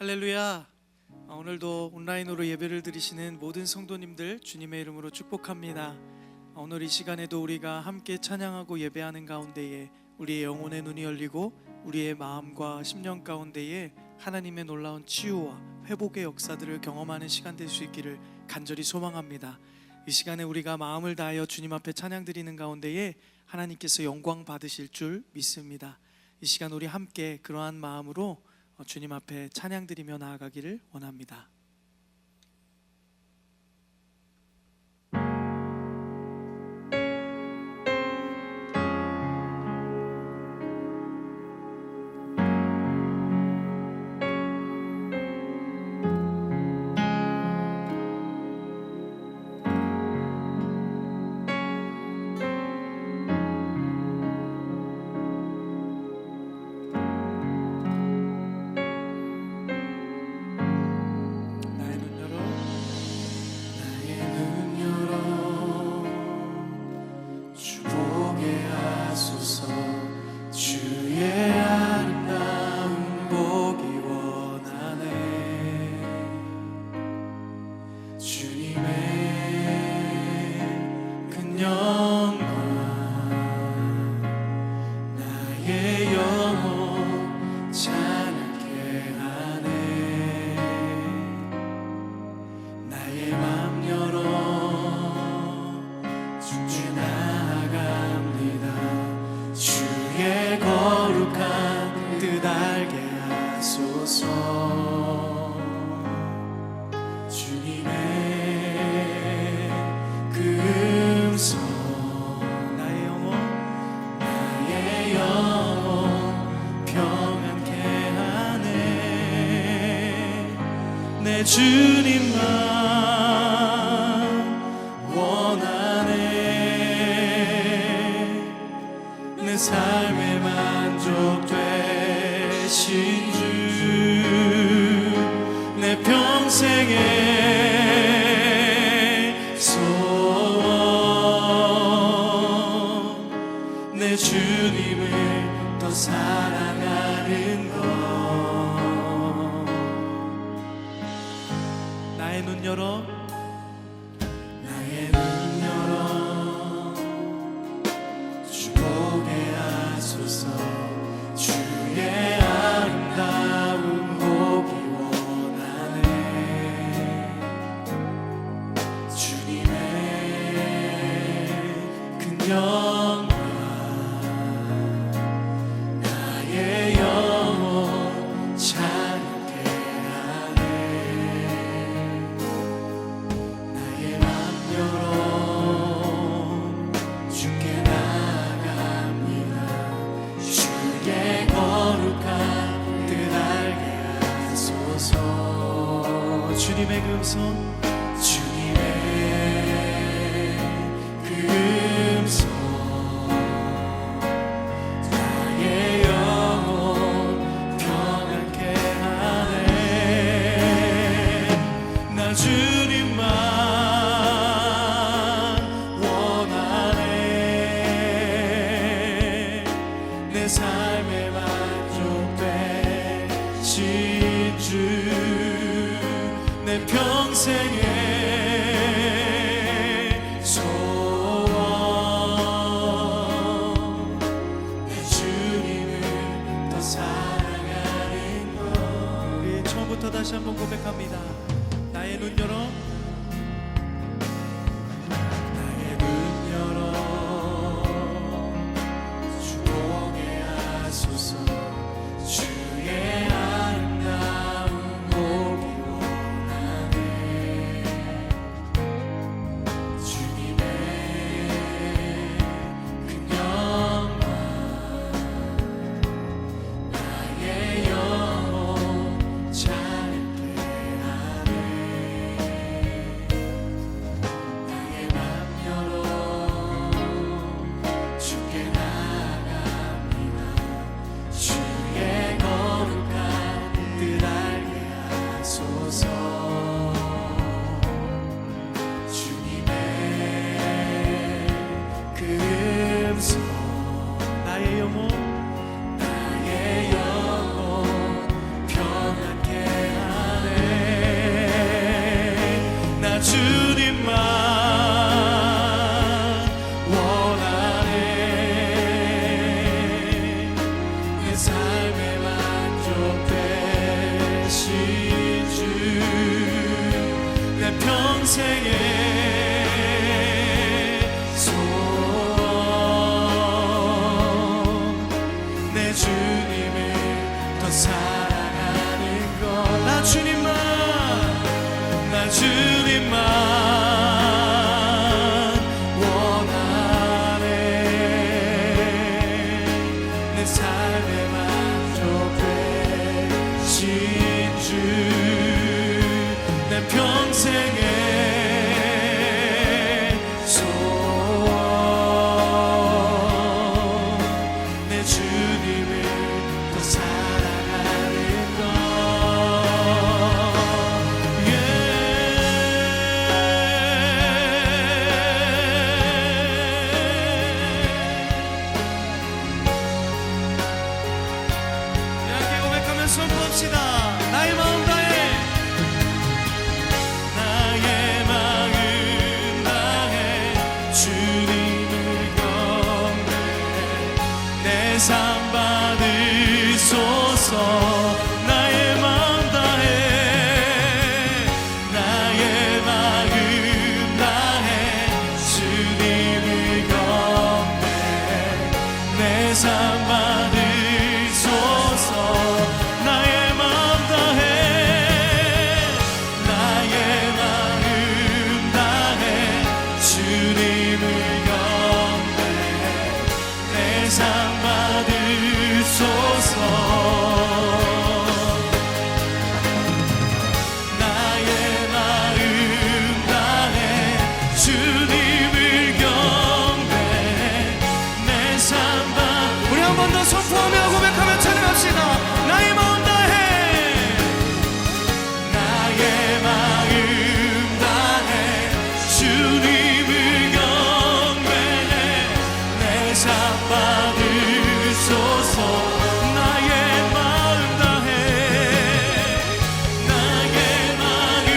할렐루야. 오늘도 온라인으로 예배를 드리시는 모든 성도님들 주님의 이름으로 축복합니다. 오늘 이 시간에도 우리가 함께 찬양하고 예배하는 가운데에 우리의 영혼의 눈이 열리고 우리의 마음과 심령 가운데에 하나님의 놀라운 치유와 회복의 역사들을 경험하는 시간 될 수 있기를 간절히 소망합니다. 이 시간에 우리가 마음을 다하여 주님 앞에 찬양 드리는 가운데에 하나님께서 영광 받으실 줄 믿습니다. 이 시간 우리 함께 그러한 마음으로 주님 앞에 찬양 드리며 나아가기를 원합니다. 내 주님만 원하네. 내 삶의 만족 되신 주, 내 평생의 소원, 내 주님을 더 사랑하는 것. 나의 눈 열어, 나의 눈 열어 주 보게 하소서. 주의 아름다움 보기 원하네. 주님의 큰 영광 나의 영혼 찬양케 하네. 나의 맘 열어 주께 나아갑니다. 주의 거룩한 뜻 알게 하소서. 주님의 그 음성, 주님의 그 음성 나의 영혼 평안케 하네. 나 주님만 원하네. 내 삶의 만족 되신 주, 내 평생의 소원, 내 주님을 더 사랑하는 것. 우리 처음부터 다시 한번 고백합니다. 나의 눈 열어, 나의 눈 열어 주 보게 하소서. 주의 아름다움 보기 원하네. 주님의 큰 영광 나의 영혼 찬양케 하네. 나의 맘 열어 주께 나아갑니다. 주의 거룩한 뜻 알게 하소서. 주님의 그 음성 나의 영혼 나의 영혼 평안케 하네. 내 삶 받으소서. 나의 마음 다해 나의 마음 다해 주님을 경배해. 내 삶 받으소서. 나의 마음 다해 나의 마음 다해 주님을 경배해. 내 삶 받으소서. 나의 마음 다해 주님을 경배해. 내 삶 받 우리 한 번 더 선포하며 고백하며 찬양합시다. 나의 마음 다해 나의 마음 다해 주님을 경배해. 내 삶 받으소서. 나의 마음 다해 나의 마음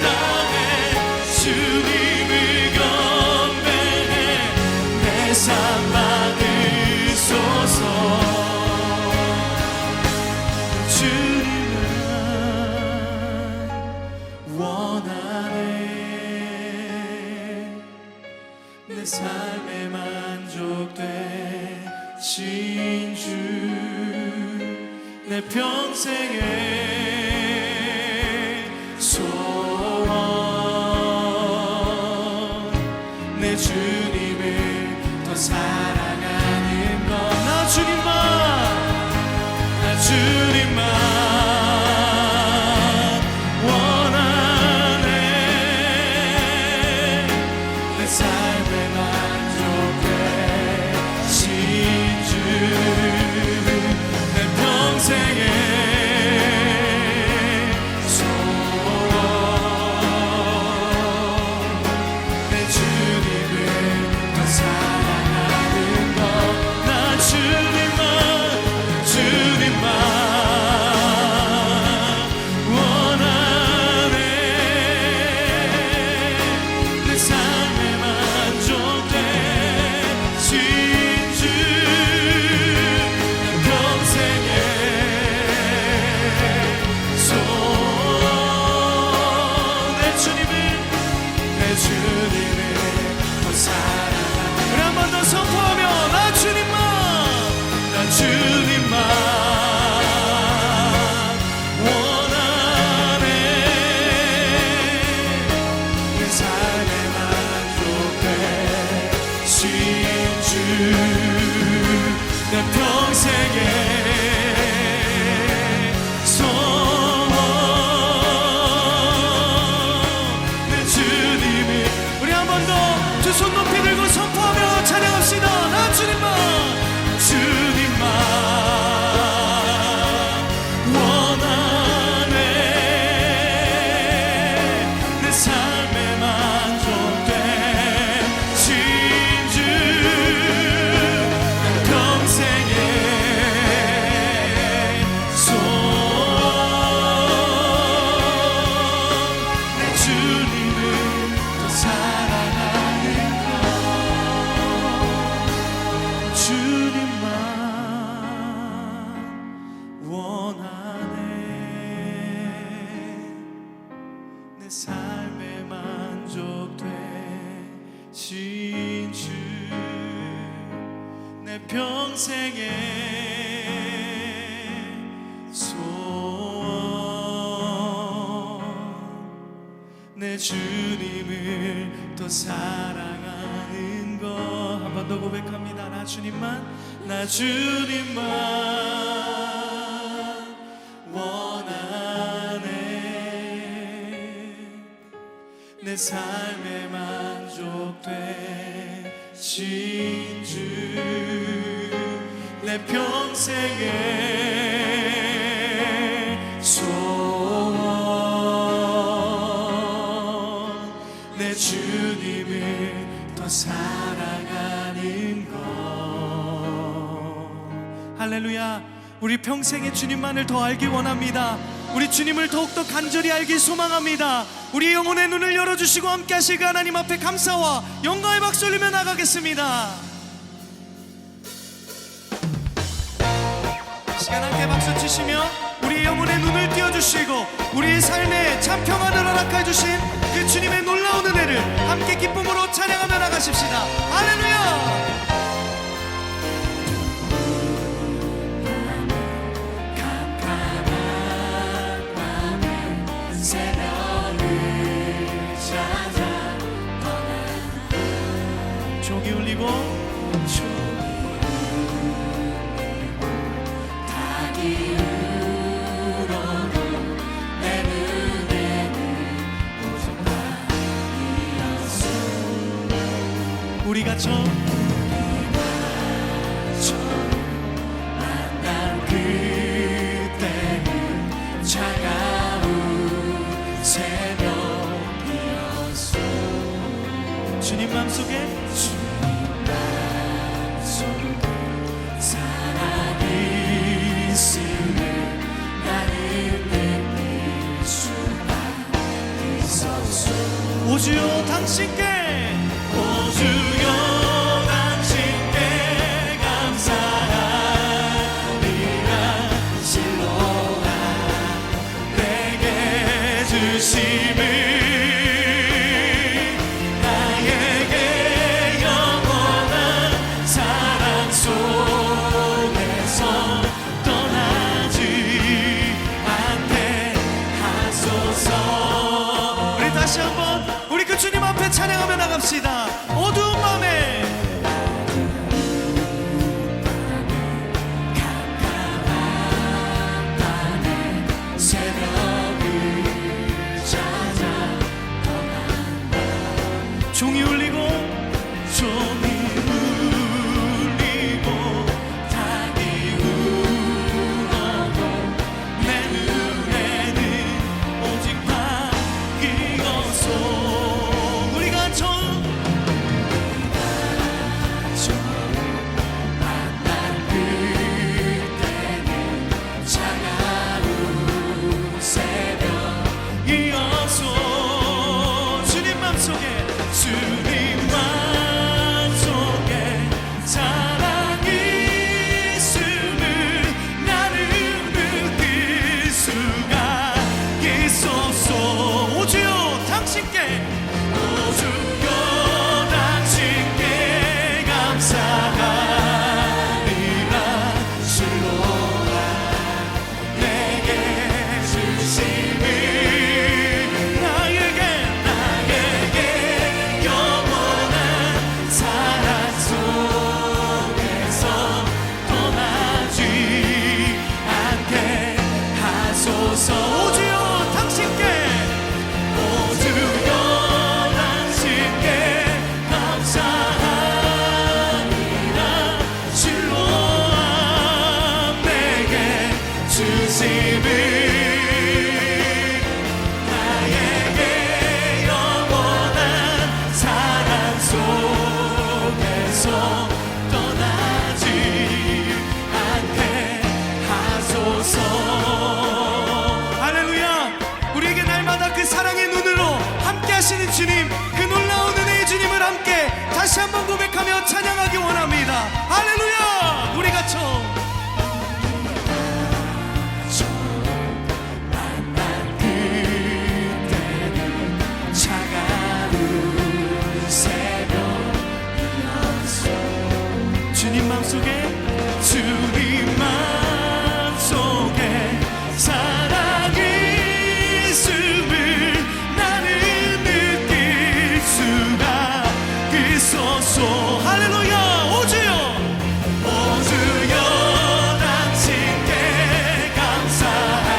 다해 주님을 경배해. 내 삶 받으소서. 주님만 원하네. 내 삶에 만족되신 주. 내 평생의 소원. 내 주님을 더 사랑하는 것. 나 주님만 나 주님만 원하네. 내 삶에 만족되신 주. 내 평생의 소원. 내 주님을 더 사랑하는 것. 나 주님만 원하네. 내 삶에 만족되신 주. 내 평생의 소원. 내 주님을 더 사랑하는. 우리 한 번 더 선포하며 나 주님만 원하네. 내 삶에 만족되신 주. 내 평생의 소원. 내 주님을 우리 한 번 더 두 손 높이 들고 선포하며 찬양합시다. 나 주님만 원하네. 내 삶에 만족되신 주. 내 평생의 소원. 내 주님을 더 사랑하는 것. 주님만 원하네. 내 삶에 만족되신 주. 내 평생의 소원. 내 주님을 더 사랑하는 것. 한 번 더 고백합니다. 나 주님만 원하네. 내 삶에 만족되신 주. 내 평생의 소원. 내 주님을 더 사랑하는 것. 할렐루야. 우리 평생의 주님만을 더 알기 원합니다. 우리 주님을 더욱더 간절히 알기 소망합니다. 우리 영혼의 눈을 열어주시고 함께 하실 그 하나님 앞에 감사와 영광의 박수 올리며 나가겠습니다. 시간 함께 박수 치시며 우리의 영혼의 눈을 띄워주시고 우리의 삶에 참 평안을 허락해 주신 그 주님의 놀라운 은혜를 함께 기쁨으로 찬양하며 나가십시다. 할렐루야. 종이 울리고 닭이 울어도 내 눈에는 오직 밤이었어. 우리가 처음 만난 그때는 차가운 새벽이었어. 주님 맘속에 사랑이 있음을 나는 느낄 수가 있었어. 오주여 당신께 오주여 당신께 감사하리라. 실로라 내게 주심을 나에게 영원한 사랑 속에서 떠나지 않게 하소서. 우리 다시 한번 우리 그 주님 앞에 찬양하며 나갑시다. 어두운 밤에 새벽을 찾아 종이 울리고 종이 울리고 닭이 울어도 내 눈에는 오직 밤이었어. 우리가 처음 만난 그때는 차가운 새벽이었어. 주님 맘속에 주님 맘속에 사랑이 있음을 나는 느낄 수가 있었어. 오주여 당신께 오주여 당신께 감사하리라. 실로라 내게 주심을 나에게 영원한 사랑 속에서 떠나지 않게 하소서. 오주여 당신께 오주여 당신께 감사하리라. 실로암 내게 주심을 나에게 영원한 사랑 속에서 떠나지 않게 하소서. 할렐루야. 우리에게 날마다 그 사랑의 눈으로 함께 하시는 주님, 그 놀라운 은혜의 주님을 함께 다시 한번 고백하며 찬양하기 원합니다. 할렐루야. 우리가 처음 만난 그때는 차가운 새벽이었어. 주님 맘속에 주님 맘속에 사랑이 있음을 나는 느낄 수가 있었어. 할렐루야. 오주여 오주여 당신께 감사하리라.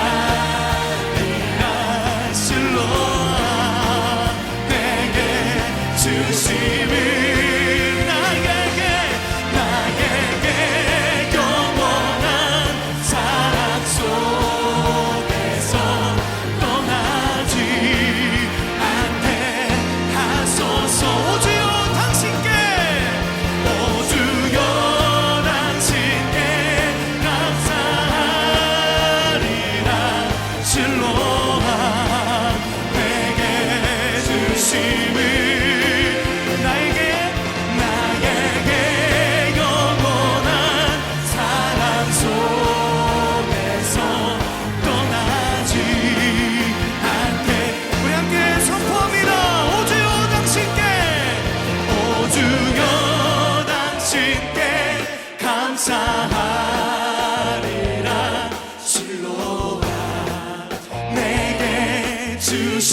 실로암 내게 주심을 나에게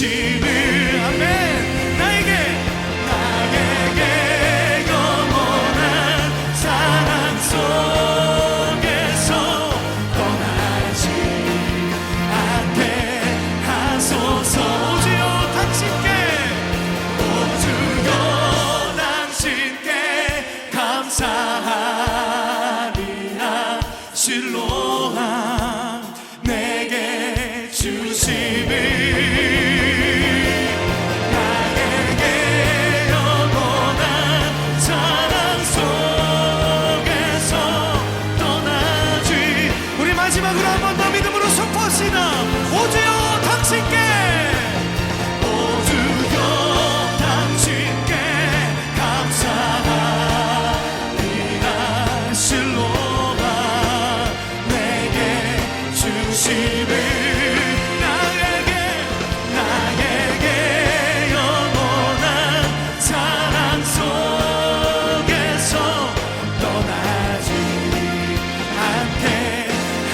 주심을 아멘 나에게 영원한 사랑 속에서 떠나지 않게 하소서 오주여 당신께 감사하리라 실로함 내게 주심을 나에게 영원한 사랑 속에서 떠나지 우리 마지막으로 한 번 더 믿음으로 선포합시다 오주여 당신께 오주여 당신께 감사하리라 실로가 내게 주심을 나에게 영원한 사랑 속에서 떠나지 않게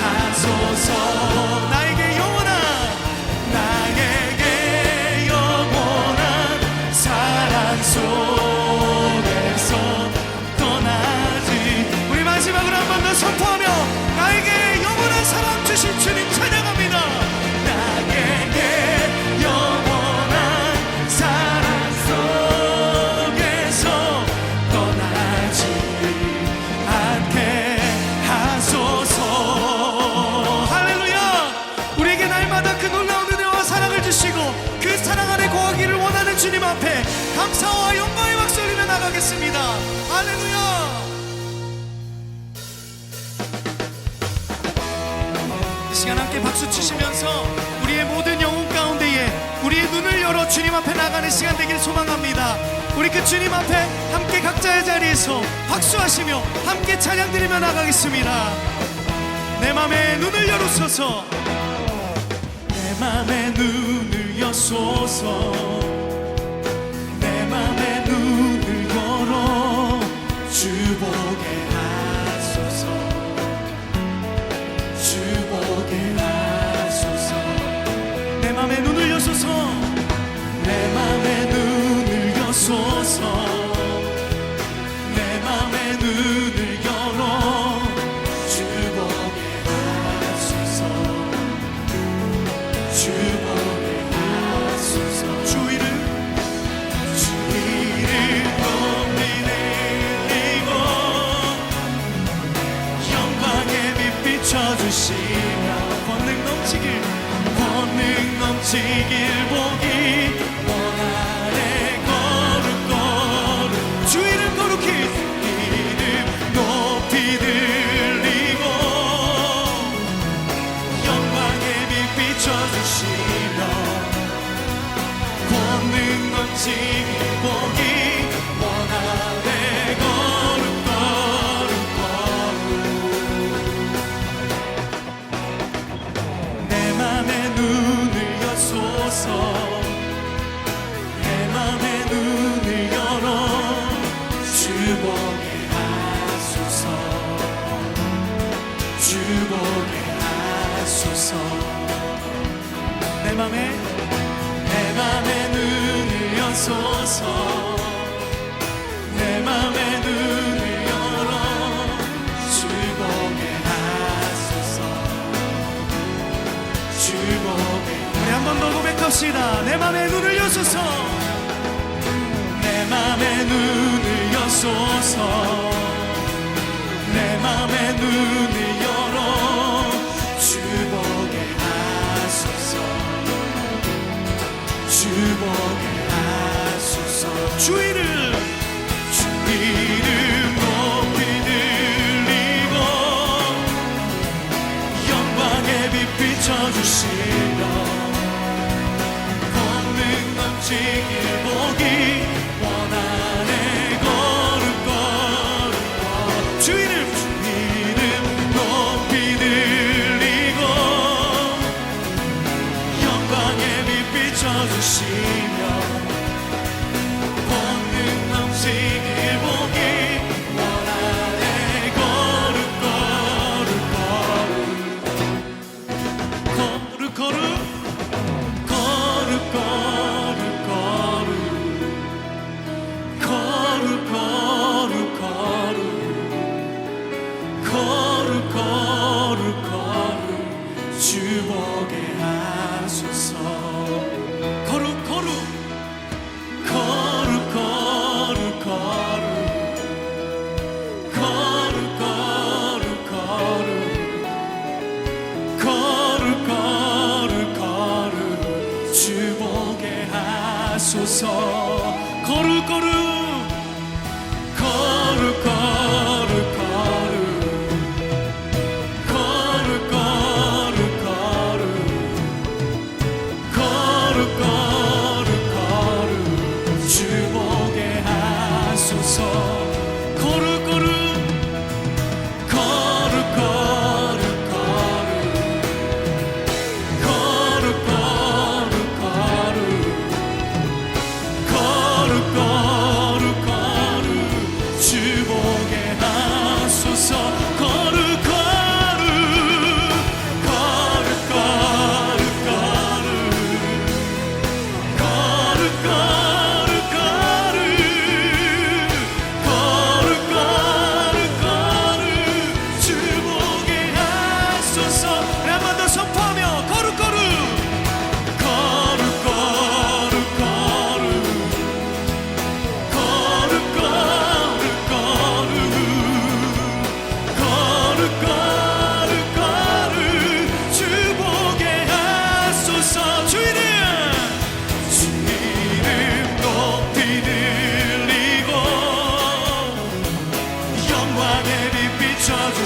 하소서 나에게 영원한 사랑 속에서 떠나지 우리 마지막으로 한 번 더 선포하며 나에게 영원한 사랑 주신 주님 찬양합니다 나에게 영원한 사랑 속에서 떠나지 않게 하소서 할렐루야 우리에게 날마다 그 놀라운 은혜와 사랑을 주시고 그 사랑 안에 거하기를 원하는 주님 앞에 감사와 영광의 박수 올리며 나가겠습니다 할렐루야 이 시간 함께 박수 치시면서 우리의 모든 영혼 가운데에 우리의 눈을 열어 주님 앞에 나가는 시간 되길 소망합니다 우리 그 주님 앞에 함께 각자의 자리에서 박수하시며 함께 찬양 드리며 나가겠습니다 내 맘에 눈을 열어소서 내 맘에 눈을 여소서 내 맘에 눈을 열어 주 보게 하소서 주 보게 하소서 내 맘에 눈을 여소서 내 맘에 눈을 여소서 내 맘에 눈을 열어 주 보게 하소서 주 보게 하소서 주 이름 높이 내리고 영광의 빛 비춰주시며 권능 넘치길 보기 원하네 거룩 주 이름 거룩히 이름 높이 들리고 영광의 빛 비춰주시며 권능 넘치길 보기 원하네 거룩 내 맘에 눈을 여소서 내 맘에 눈을 열어 주 보게 하소서 주 보게 하소서 내 맘에 눈을 여소서 내 맘에 눈을 열어 주 보게 하소서 주 보게 우리 한 번 더 고백합시다 내 맘에 눈을 여소서 내 맘에 눈을 여소서 내 맘에 눈을 열어 주 보게 하소서 주 보게 하소서 주 이름 높이 들리고 영광의 빛 비춰주시며 권능 넘치길 보기 원하네 거룩 주 이름 높이 들리고 영광의 빛 비춰주시며 권능 넘치길 보기 원하네 거룩 거룩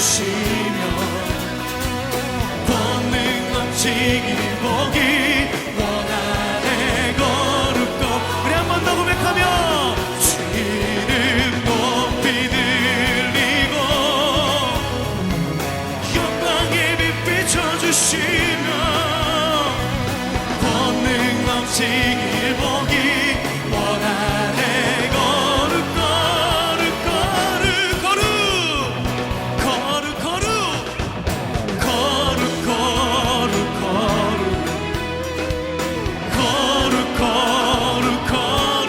주시며 권능 넘치길 보기 원하네 거룩고 우리 한 번 더 고백하며 주 이름 높이 들리고 영광의 빛 비춰주시며 권능 넘치길 보기 원하네 거룩 거룩 거룩 거룩 거룩 거룩 거룩 거룩 거룩 거룩 거룩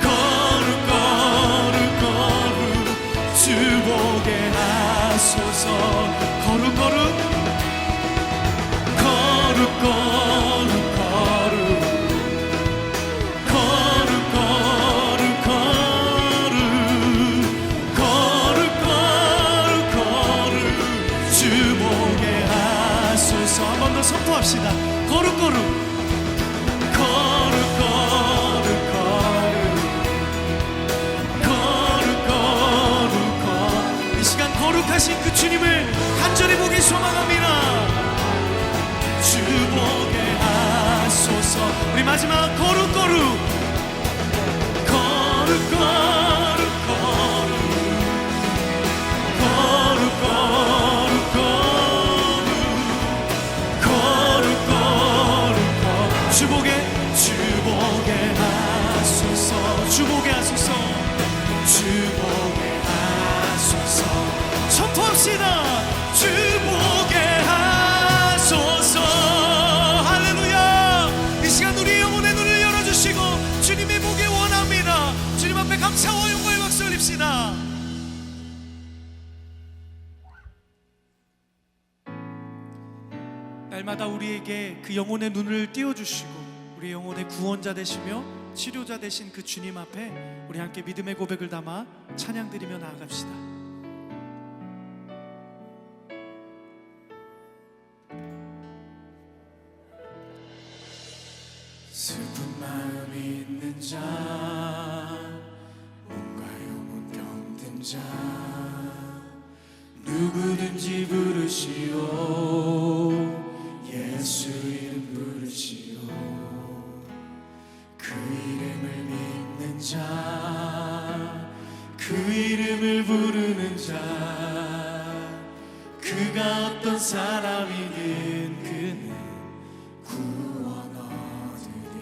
거룩 거룩 거룩 주 보게 하소서 거룩 거룩 거룩 거룩 선포합시다. 거룩 거룩 거룩 거룩 거룩 거룩 거룩 이 시간 거룩하신 그 주님을 간절히 보기 소망합니다. 주 보게 하소서. 우리 마지막 거룩 거룩 거룩 거룩 거룩 거룩 주보게 하소서 주보게 하소서 주보게 하소서 선포합시다. 주보게 하소서. 할렐루야. 이 시간 우리 영혼의 눈을 열어주시고 주님의 보기 원합니다. 주님 앞에 감사와 영광의 박수 올립시다. 날마다 우리에게 그 영혼의 눈을 띄워주시고 우리 영혼의 구원자 되시며 치료자 되신 그 주님 앞에 우리 함께 믿음의 고백을 담아 찬양 드리며 나아갑시다. 슬픈 마음이 있는 자 몸과 영혼 병든 자 누구든지 부르시오 예수 이름 부르시오 그 이름을 믿는 자 그 이름을 부르는 자 그가 어떤 사람이든 그는 구원 얻으리.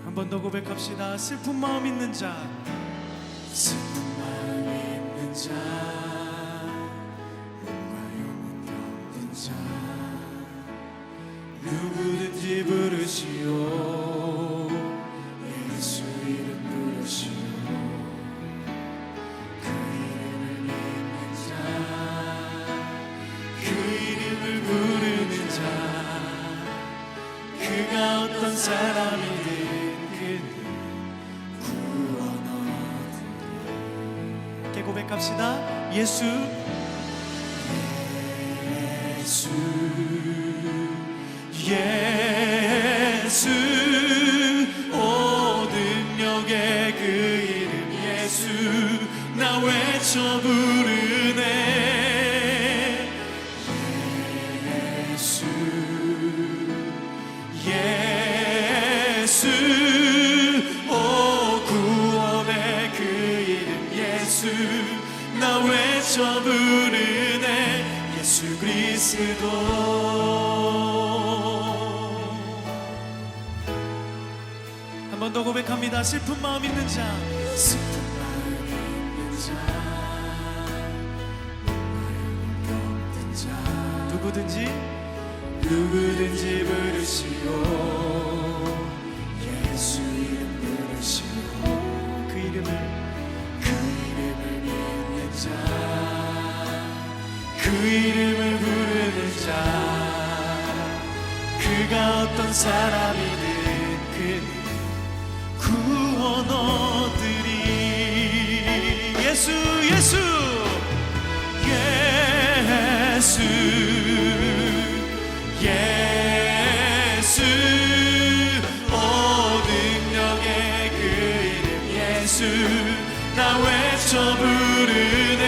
한 번 더 고백합시다. 슬픈 마음 있는 자 슬픈 마음 있는 자 몸과 영혼 병든 자 누구든지 부르시오 예수 이름 부르시오 그 이름을 믿는 자 그 이름을 부르는 자 그가 어떤 사람이든 그는 구원 얻으리. 함께 고백합시다. 예수 예수 오 능력의 그 이름 예수 나 외쳐 부르네 예수 예수 오 구원의 그 이름 예수 나 외쳐 부르네 예수 그리스도. 한 번 더 고백합니다. 슬픈 마음 있는 자 슬픈 마음 있는 자 병든 자 누구든지 부르시오 예수 이름 부르시오 그 이름을 믿는 자 그 이름을 부르는 자 그가 어떤 사람이든 그는 구원 얻으리. 예수 예수 예수 예수 오 능력의 그 이름 예수 나 외쳐 부르네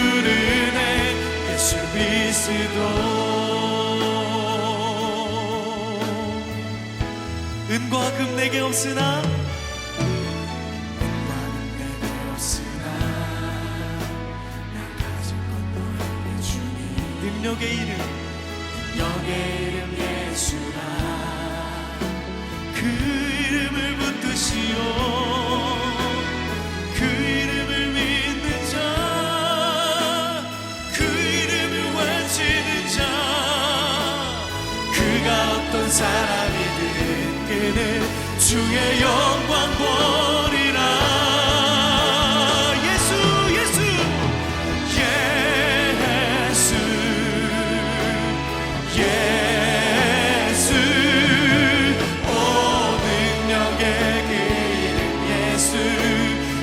부르네 예수 그리스도. 은과 금 내게 없으나 능력의 이름 예수라. 그 이름을 붙드시오. 그 이름을 믿는 자, 그 이름을 외치는 자, 그가 어떤 사람이든 그는 주의 영광 보리라. 예수 예수 예수 오 능력의 그 이름 예수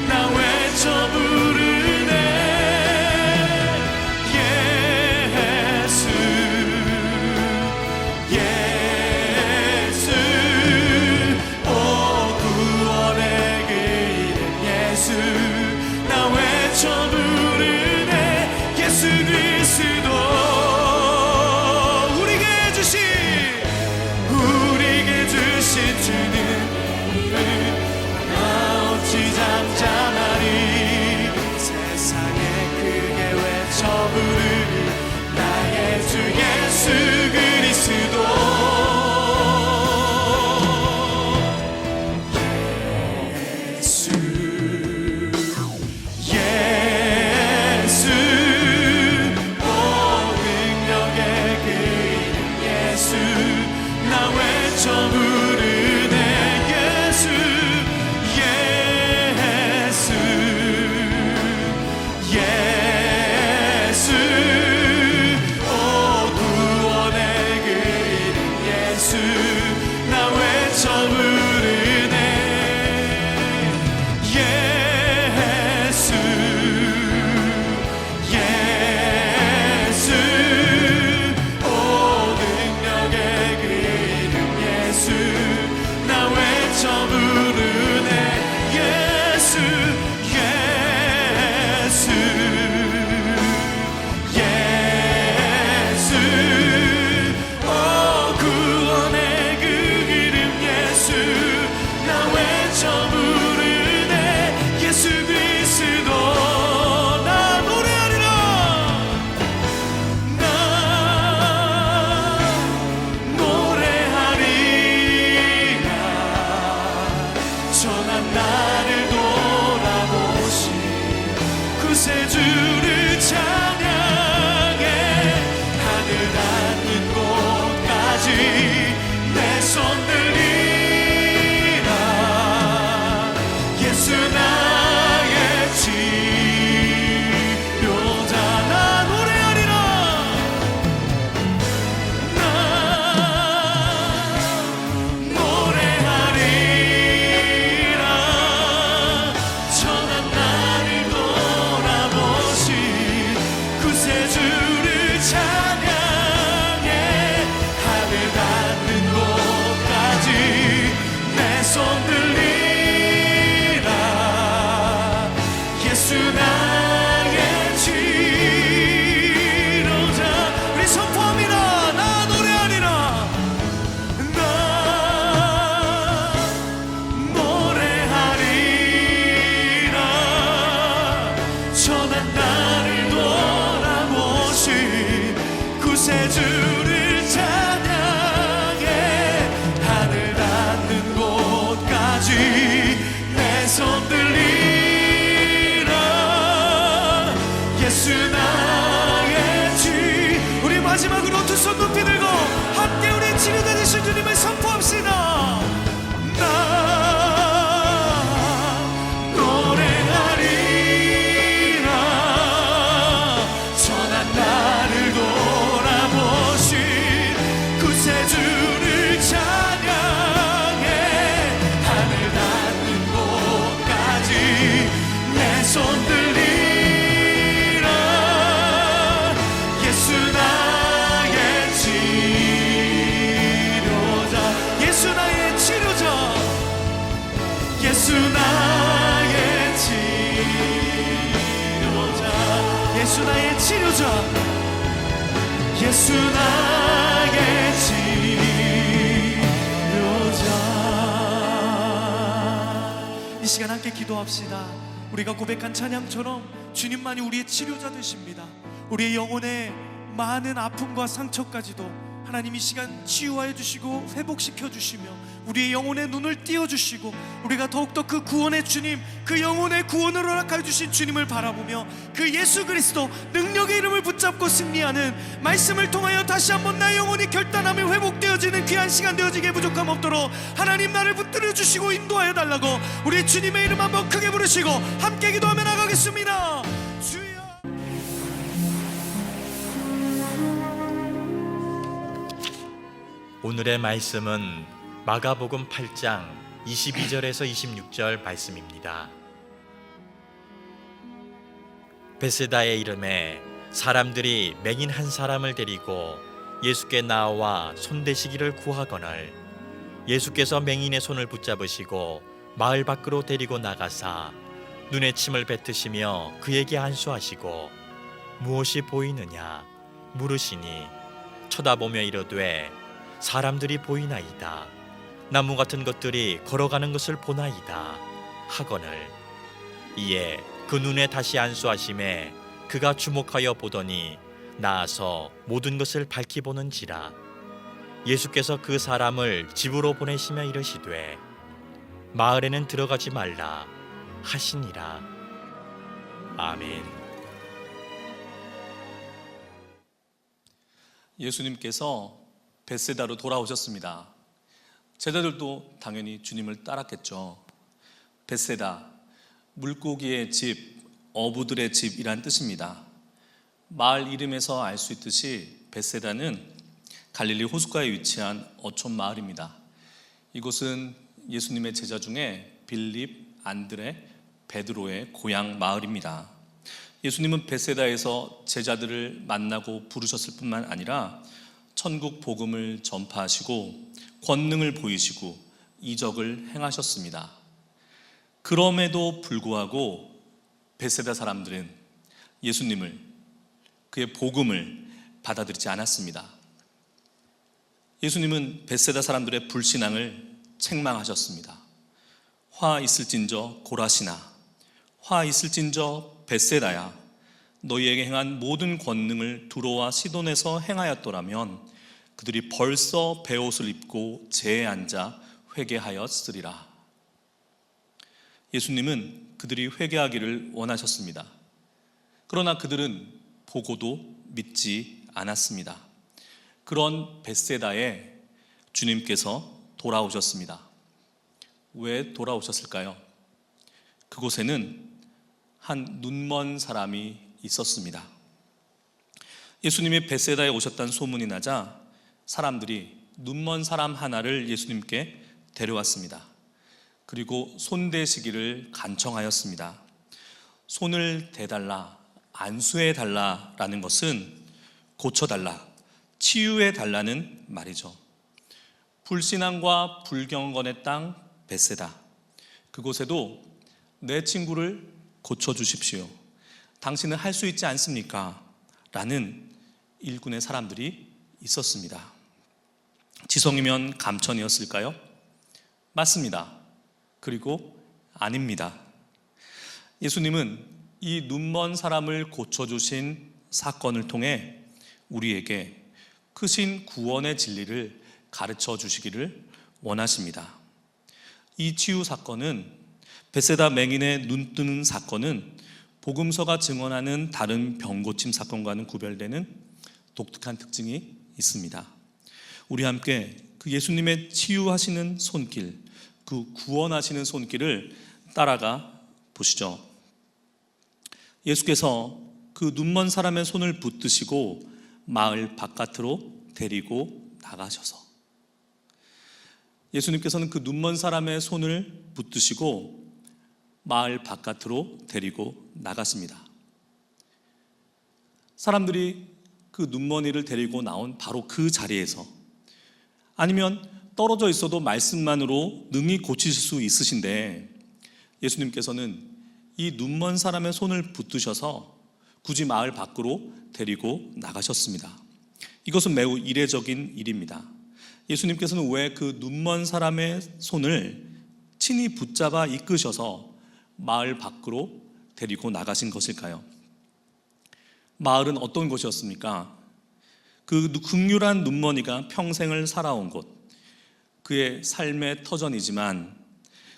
나 외쳐 부르네. 예수 예수 오 구원의 그 이름 예수 나 외쳐 부르네. 예수 그리스도 주는 어찌 잠잠하리. 세상에 크게 외쳐 부르니 나의 주 예수 그리스도. 예수 예수 오 능력의 그 이름 예수 나 외쳐 부르네. 예수 예수 오 구원의 그 이름 예수 나 외쳐 부르네. 예수 예수 오 능력의 그 이름 예수 나 외쳐 부르네. 예수 예수 예수 오 구원의 그 이름 예수 나 외쳐 부르네. 예수 그리스도 나 노래하리라. 나 노래하리라. 전한 나를 돌아보신 구세주를 찬양해. 하늘 닿는 곳까지 내 손 들이라. 예수 나의 치료자 나 노래하리라. 나 노래하리라. 전한 나를 돌아보신 구세주를 찬양해. 하늘 닿는 곳까지 내 손 들리라. 예수 나의 치료자. 우리 선포합니다. 나 노래하리라. 나 노래하리라. 전한 나를 돌아보신 구세주를 찬양해. 하늘 닿는 곳까지 내 손 들리라. 예수 나의 치. 우리 마지막으로 두 손 높이 들고 함께 우리 치료자 되신 주님을 선포합시다. 나 노래하리라. 전한 나를 돌아보신 구세주를 찬양해. 하늘 닿는 곳까지 내 손 들리라. 예수 나의 치료자. 예수 나의 나의 치료자, 예수 나의 치료자. 이 시간 함께 기도합시다. 우리가 고백한 찬양처럼 주님만이 우리의 치료자 되십니다. 우리의 영혼의 많은 아픔과 상처까지도 하나님 이 시간 치유하여 주시고 회복시켜 주시며 우리의 영혼의 눈을 띄워주시고 우리가 더욱더 그 구원의 주님, 그 영혼의 구원을 허락하여 주신 주님을 바라보며 그 예수 그리스도 능력의 이름을 붙잡고 승리하는 말씀을 통하여 다시 한번 나의 영혼이 결단하며 회복되어지는 귀한 시간 되어지게 부족함 없도록 하나님 나를 붙들어 주시고 인도하여 달라고 우리 주님의 이름 한번 크게 부르시고 함께 기도하며 나가겠습니다. 주여. 오늘의 말씀은 마가복음 8장 22절에서 26절 말씀입니다. 베세다의 이름에 사람들이 맹인 한 사람을 데리고 예수께 나와 손대시기를 구하거늘 예수께서 맹인의 손을 붙잡으시고 마을 밖으로 데리고 나가사 눈에 침을 뱉으시며 그에게 안수하시고 무엇이 보이느냐 물으시니 쳐다보며 이르되 사람들이 보이나이다. 나무 같은 것들이 걸어가는 것을 보나이다 하거늘 이에 그 눈에 다시 안수하심에 그가 주목하여 보더니 나아서 모든 것을 밝히 보는지라. 예수께서 그 사람을 집으로 보내시며 이르시되 마을에는 들어가지 말라 하시니라. 아멘. 예수님께서 벳세다로 돌아오셨습니다. 제자들도 당연히 주님을 따랐겠죠. 벳세다, 물고기의 집, 어부들의 집이란 뜻입니다. 마을 이름에서 알 수 있듯이 벳세다는 갈릴리 호숫가에 위치한 어촌 마을입니다. 이곳은 예수님의 제자 중에 빌립, 안드레, 베드로의 고향 마을입니다. 예수님은 벳세다에서 제자들을 만나고 부르셨을 뿐만 아니라 천국 복음을 전파하시고 권능을 보이시고 이적을 행하셨습니다. 그럼에도 불구하고 벳세다 사람들은 예수님을, 그의 복음을 받아들이지 않았습니다. 예수님은 벳세다 사람들의 불신앙을 책망하셨습니다. 화 있을진저 고라시나, 화 있을진저 벳세다야, 너희에게 행한 모든 권능을 두로와 시돈에서 행하였더라면 그들이 벌써 베옷을 입고 제에 앉아 회개하였으리라. 예수님은 그들이 회개하기를 원하셨습니다. 그러나 그들은 보고도 믿지 않았습니다. 그런 벳세다에 주님께서 돌아오셨습니다. 왜 돌아오셨을까요? 그곳에는 한 눈먼 사람이 있었습니다. 예수님이 벳세다에 오셨다는 소문이 나자 사람들이 눈먼 사람 하나를 예수님께 데려왔습니다. 그리고 손대시기를 간청하였습니다. 손을 대달라, 안수해달라라는 것은 고쳐달라, 치유해달라는 말이죠. 불신앙과 불경건의 땅 벳세다, 그곳에도 내 친구를 고쳐주십시오, 당신은 할 수 있지 않습니까? 라는 일군의 사람들이 있었습니다. 지성이면 감천이었을까요? 맞습니다. 그리고 아닙니다. 예수님은 이 눈먼 사람을 고쳐주신 사건을 통해 우리에게 크신 구원의 진리를 가르쳐 주시기를 원하십니다. 이 치유 사건은, 벳세다 맹인의 눈 뜨는 사건은 복음서가 증언하는 다른 병 고침 사건과는 구별되는 독특한 특징이 있습니다. 우리 함께 그 예수님의 치유하시는 손길, 그 구원하시는 손길을 따라가 보시죠. 예수께서 그 눈먼 사람의 손을 붙드시고 마을 바깥으로 데리고 나가셔서, 예수님께서는 그 눈먼 사람의 손을 붙드시고 마을 바깥으로 데리고 나갔습니다. 사람들이 그 눈먼이를 데리고 나온 바로 그 자리에서, 아니면 떨어져 있어도 말씀만으로 능히 고치실 수 있으신데 예수님께서는 이 눈먼 사람의 손을 붙드셔서 굳이 마을 밖으로 데리고 나가셨습니다. 이것은 매우 이례적인 일입니다. 예수님께서는 왜 그 눈먼 사람의 손을 친히 붙잡아 이끄셔서 마을 밖으로 데리고 나가신 것일까요? 마을은 어떤 곳이었습니까? 그 극률한 눈머니가 평생을 살아온 곳, 그의 삶의 터전이지만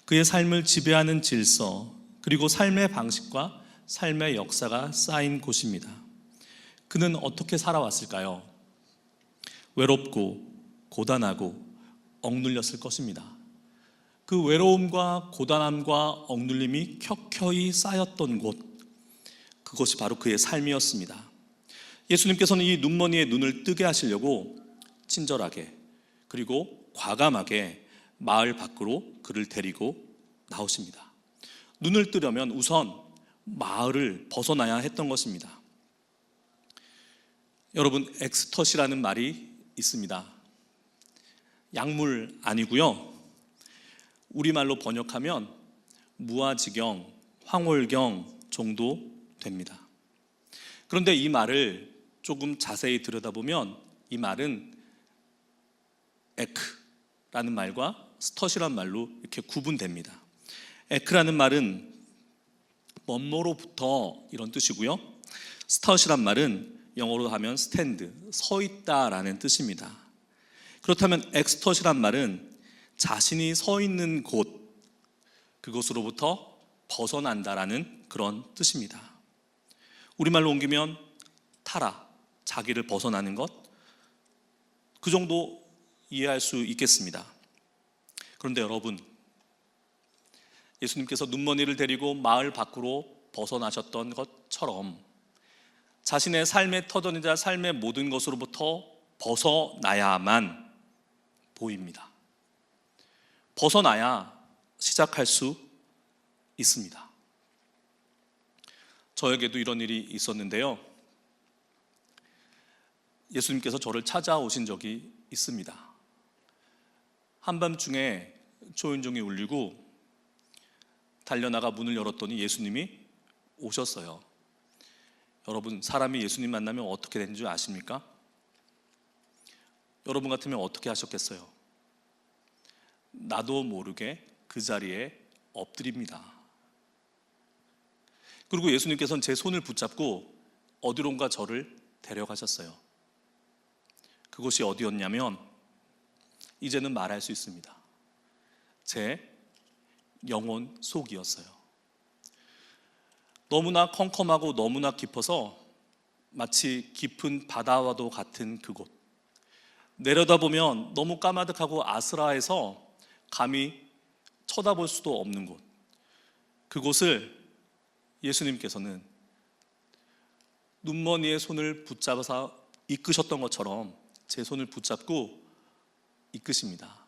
그의 삶을 지배하는 질서, 그리고 삶의 방식과 삶의 역사가 쌓인 곳입니다. 그는 어떻게 살아왔을까요? 외롭고 고단하고 억눌렸을 것입니다. 그 외로움과 고단함과 억눌림이 켜켜이 쌓였던 곳, 그것이 바로 그의 삶이었습니다. 예수님께서는 이 눈머니의 눈을 뜨게 하시려고 친절하게 그리고 과감하게 마을 밖으로 그를 데리고 나오십니다. 눈을 뜨려면 우선 마을을 벗어나야 했던 것입니다. 여러분, 엑스터시라는 말이 있습니다. 약물 아니고요. 우리말로 번역하면 무아지경, 황홀경 정도 됩니다. 그런데 이 말을 조금 자세히 들여다보면 이 말은 에크라는 말과 스터시라는 말로 이렇게 구분됩니다. 에크라는 말은 뭐뭐로부터 이런 뜻이고요. 스터시란 말은 영어로 하면 스탠드, 서 있다라는 뜻입니다. 그렇다면 엑스터시란 말은 자신이 서 있는 곳, 그곳으로부터 벗어난다라는 그런 뜻입니다. 우리말로 옮기면 타라, 자기를 벗어나는 것, 그 정도 이해할 수 있겠습니다. 그런데 여러분, 예수님께서 눈먼이를 데리고 마을 밖으로 벗어나셨던 것처럼 자신의 삶의 터전이자 삶의 모든 것으로부터 벗어나야만 보입니다. 벗어나야 시작할 수 있습니다. 저에게도 이런 일이 있었는데요. 예수님께서 저를 찾아오신 적이 있습니다. 한밤중에 초인종이 울리고 달려나가 문을 열었더니 예수님이 오셨어요. 여러분, 사람이 예수님 만나면 어떻게 되는 줄 아십니까? 여러분 같으면 어떻게 하셨겠어요? 나도 모르게 그 자리에 엎드립니다. 그리고 예수님께서는 제 손을 붙잡고 어디론가 저를 데려가셨어요. 그곳이 어디였냐면 이제는 말할 수 있습니다. 제 영혼 속이었어요. 너무나 컴컴하고 너무나 깊어서 마치 깊은 바다와도 같은 그곳, 내려다보면 너무 까마득하고 아스라해서 감히 쳐다볼 수도 없는 곳, 그곳을 예수님께서는 눈머니의 손을 붙잡아서 이끄셨던 것처럼 제 손을 붙잡고 이끄십니다.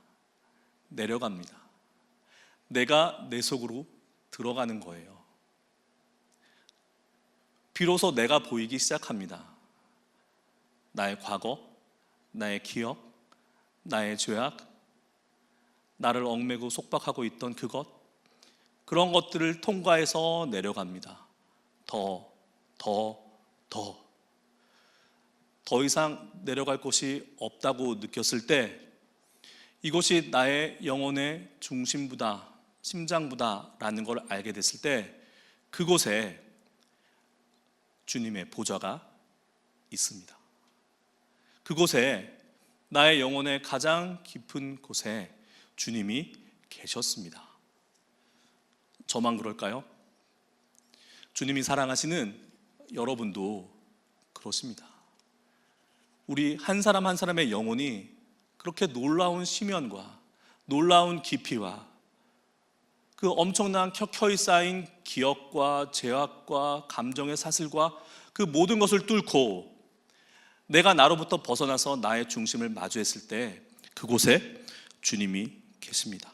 내려갑니다. 내가 내 속으로 들어가는 거예요. 비로소 내가 보이기 시작합니다. 나의 과거, 나의 기억, 나의 죄악, 나를 얽매고 속박하고 있던 그것, 그런 것들을 통과해서 내려갑니다. 더 이상 내려갈 곳이 없다고 느꼈을 때 이곳이 나의 영혼의 중심부다, 심장부다라는 걸 알게 됐을 때 그곳에 주님의 보좌가 있습니다. 그곳에 나의 영혼의 가장 깊은 곳에 주님이 계셨습니다. 저만 그럴까요? 주님이 사랑하시는 여러분도 그렇습니다. 우리 한 사람 한 사람의 영혼이 그렇게 놀라운 심연과 놀라운 깊이와 그 엄청난 켜켜이 쌓인 기억과 죄악과 감정의 사슬과 그 모든 것을 뚫고 내가 나로부터 벗어나서 나의 중심을 마주했을 때 그곳에 주님이 계십니다.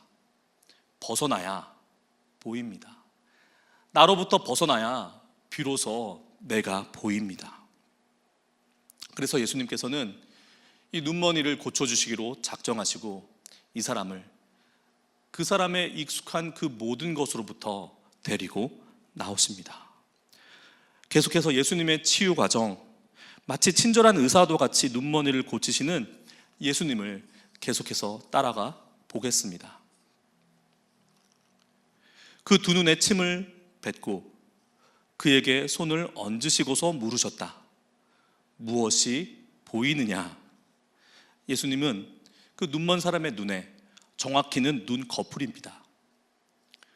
벗어나야 보입니다. 나로부터 벗어나야 비로소 내가 보입니다. 그래서 예수님께서는 이 눈머니를 고쳐주시기로 작정하시고 이 사람을 그 사람의 익숙한 그 모든 것으로부터 데리고 나오십니다. 계속해서 예수님의 치유 과정, 마치 친절한 의사도 같이 눈머리를 고치시는 예수님을 계속해서 따라가 보겠습니다. 그 두 눈에 침을 뱉고 그에게 손을 얹으시고서 물으셨다. 무엇이 보이느냐? 예수님은 그 눈먼 사람의 눈에, 정확히는 눈 거풀입니다,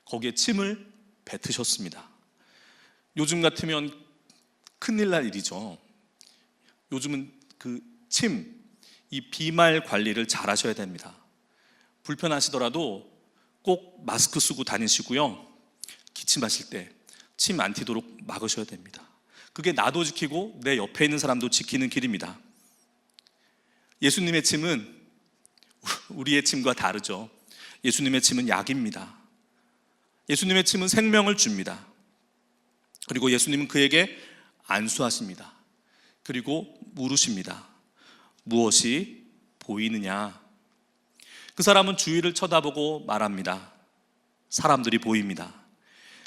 거기에 침을 뱉으셨습니다. 요즘 같으면 큰일 날 일이죠. 요즘은 그 침, 이 비말 관리를 잘 하셔야 됩니다. 불편하시더라도 꼭 마스크 쓰고 다니시고요. 기침하실 때 침 안 튀도록 막으셔야 됩니다. 그게 나도 지키고 내 옆에 있는 사람도 지키는 길입니다. 예수님의 침은 우리의 침과 다르죠. 예수님의 침은 약입니다. 예수님의 침은 생명을 줍니다. 그리고 예수님은 그에게 안수하십니다. 그리고 물으십니다. 무엇이 보이느냐? 그 사람은 주위를 쳐다보고 말합니다. 사람들이 보입니다.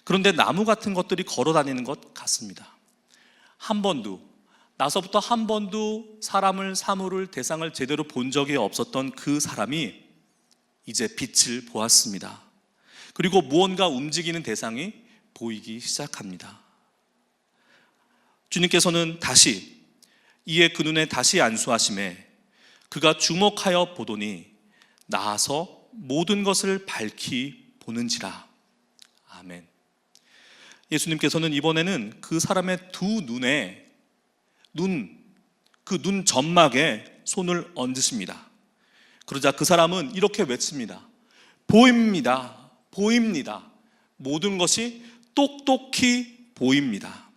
그런데 나무 같은 것들이 걸어 다니는 것 같습니다. 나서부터 한 번도 사람을, 사물을, 대상을 제대로 본 적이 없었던 그 사람이 이제 빛을 보았습니다. 그리고 무언가 움직이는 대상이 보이기 시작합니다. 주님께서는 다시 이에 그 눈에 다시 안수하심에 그가 주목하여 보더니 나아서 모든 것을 밝히 보는지라. 아멘. 예수님께서는 이번에는 그 사람의 두 눈에, 그 눈 점막에 손을 얹으십니다. 그러자 그 사람은 이렇게 외칩니다. 보입니다. 보입니다. 모든 것이 똑똑히 보입니다.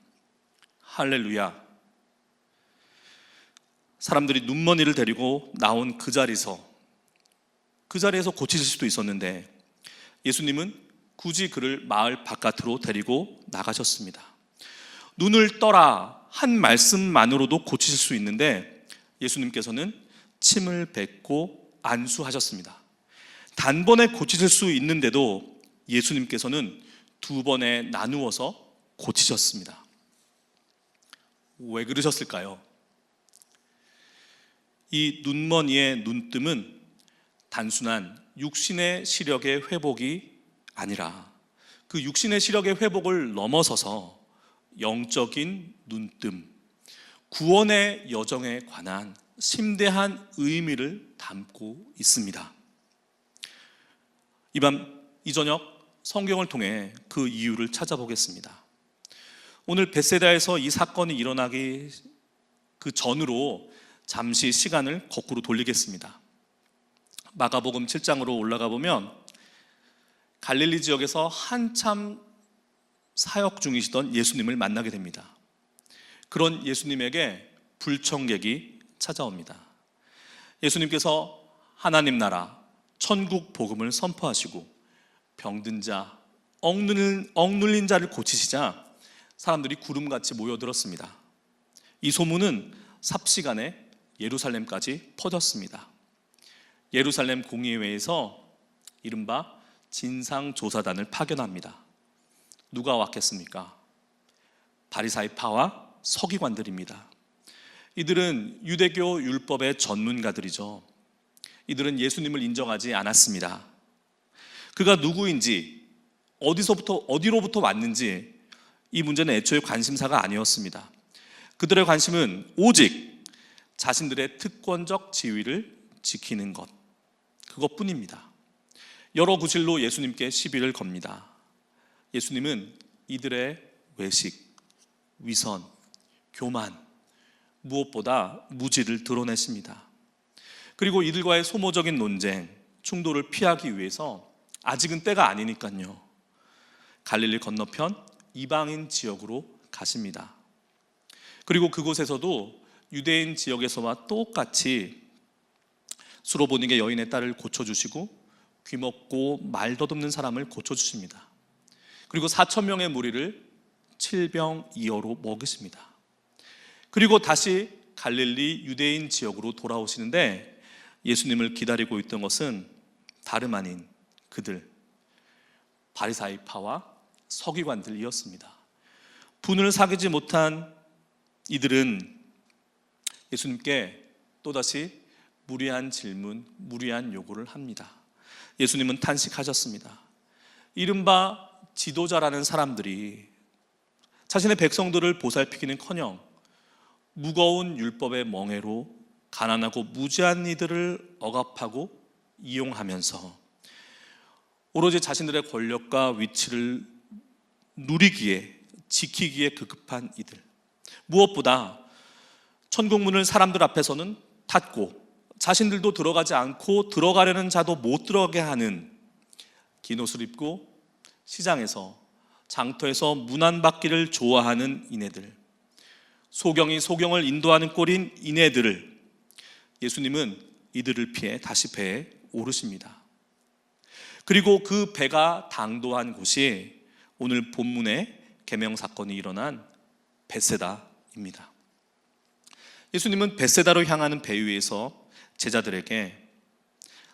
할렐루야. 사람들이 눈먼이를 데리고 나온 그 자리에서 고치실 수도 있었는데 예수님은 굳이 그를 마을 바깥으로 데리고 나가셨습니다. 눈을 떠라 한 말씀만으로도 고치실 수 있는데 예수님께서는 침을 뱉고 안수하셨습니다. 단번에 고치실 수 있는데도 예수님께서는 두 번에 나누어서 고치셨습니다. 왜 그러셨을까요? 이 눈먼이의 눈뜸은 단순한 육신의 시력의 회복이 아니라 그 육신의 시력의 회복을 넘어서서 영적인 눈뜸, 구원의 여정에 관한 심대한 의미를 담고 있습니다. 이 저녁 성경을 통해 그 이유를 찾아보겠습니다. 오늘 벳세다에서 이 사건이 일어나기 그 전으로 잠시 시간을 거꾸로 돌리겠습니다. 마가복음 7장으로 올라가 보면 갈릴리 지역에서 한참 사역 중이시던 예수님을 만나게 됩니다. 그런 예수님에게 불청객이 찾아옵니다. 예수님께서 하나님 나라, 천국 복음을 선포하시고 병든 자, 억눌린 자를 고치시자 사람들이 구름같이 모여들었습니다. 이 소문은 삽시간에 예루살렘까지 퍼졌습니다. 예루살렘 공의회에서 이른바 진상조사단을 파견합니다. 누가 왔겠습니까? 바리사이파와 서기관들입니다. 이들은 유대교 율법의 전문가들이죠. 이들은 예수님을 인정하지 않았습니다. 그가 누구인지, 어디로부터 왔는지 이 문제는 애초에 관심사가 아니었습니다. 그들의 관심은 오직 자신들의 특권적 지위를 지키는 것, 그것뿐입니다. 여러 구실로 예수님께 시비를 겁니다. 예수님은 이들의 외식, 위선, 교만, 무엇보다 무지를 드러내십니다. 그리고 이들과의 소모적인 논쟁, 충돌을 피하기 위해서 아직은 때가 아니니까요, 갈릴리 건너편 이방인 지역으로 가십니다. 그리고 그곳에서도 유대인 지역에서와 똑같이 수로보닉의 여인의 딸을 고쳐주시고 귀먹고 말 더듬는 사람을 고쳐주십니다. 그리고 4,000명의 무리를 7병2어로 먹이십니다. 그리고 다시 갈릴리 유대인 지역으로 돌아오시는데 예수님을 기다리고 있던 것은 다름 아닌 그들, 바리사이파와 서기관들이었습니다. 분을 사귀지 못한 이들은 예수님께 또다시 무리한 질문, 무리한 요구를 합니다. 예수님은 탄식하셨습니다. 이른바 지도자라는 사람들이 자신의 백성들을 보살피기는커녕 무거운 율법의 멍에로 가난하고 무지한 이들을 억압하고 이용하면서 오로지 자신들의 권력과 위치를 누리기에, 지키기에 급급한 이들, 무엇보다 천국문을 사람들 앞에서는 닫고 자신들도 들어가지 않고 들어가려는 자도 못 들어가게 하는 긴 옷을 입고 시장에서, 장터에서 문안받기를 좋아하는 이네들, 소경이 소경을 인도하는 꼴인 이네들을 예수님은 이들을 피해 다시 배에 오르십니다. 그리고 그 배가 당도한 곳이 오늘 본문의 계명 사건이 일어난 벳세다입니다. 예수님은 벳세다로 향하는 배 위에서 제자들에게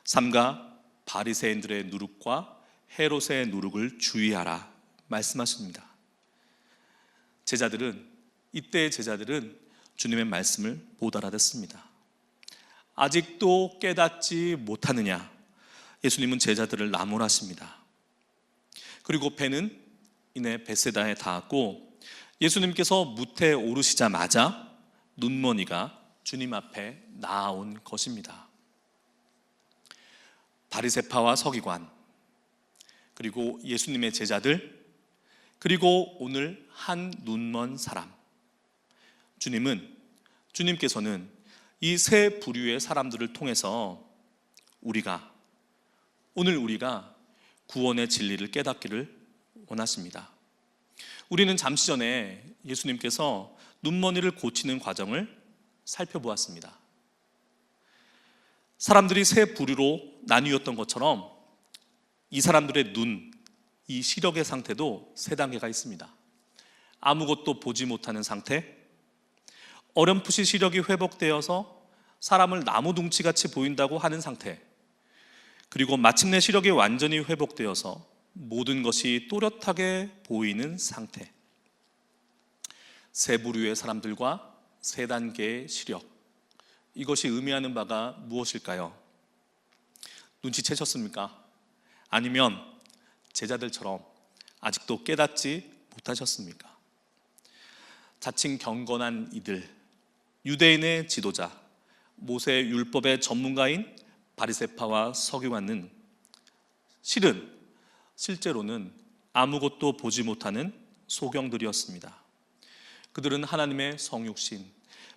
삼가 바리새인들의 누룩과 헤롯의 누룩을 주의하라 말씀하십니다. 이때의 제자들은 주님의 말씀을 못 알아듣습니다. 아직도 깨닫지 못하느냐? 예수님은 제자들을 나무라십니다. 그리고 배는 이내 벳세다에 닿았고 예수님께서 무태에 오르시자마자 눈먼이가 주님 앞에 나아온 것입니다. 바리새파와 서기관, 그리고 예수님의 제자들, 그리고 오늘 한 눈먼 사람. 주님께서는 이 세 부류의 사람들을 통해서 오늘 우리가 구원의 진리를 깨닫기를 원하십니다. 우리는 잠시 전에 예수님께서 눈먼이를 고치는 과정을 살펴보았습니다. 사람들이 세 부류로 나뉘었던 것처럼 이 사람들의 눈, 이 시력의 상태도 세 단계가 있습니다. 아무것도 보지 못하는 상태, 어렴풋이 시력이 회복되어서 사람을 나무둥치같이 보인다고 하는 상태, 그리고 마침내 시력이 완전히 회복되어서 모든 것이 또렷하게 보이는 상태. 세 부류의 사람들과 세 단계의 시력, 이것이 의미하는 바가 무엇일까요? 눈치채셨습니까? 아니면 제자들처럼 아직도 깨닫지 못하셨습니까? 자칭 경건한 이들, 유대인의 지도자, 모세 율법의 전문가인 바리새파와 서기관은 실제로는 아무것도 보지 못하는 소경들이었습니다. 그들은 하나님의 성육신,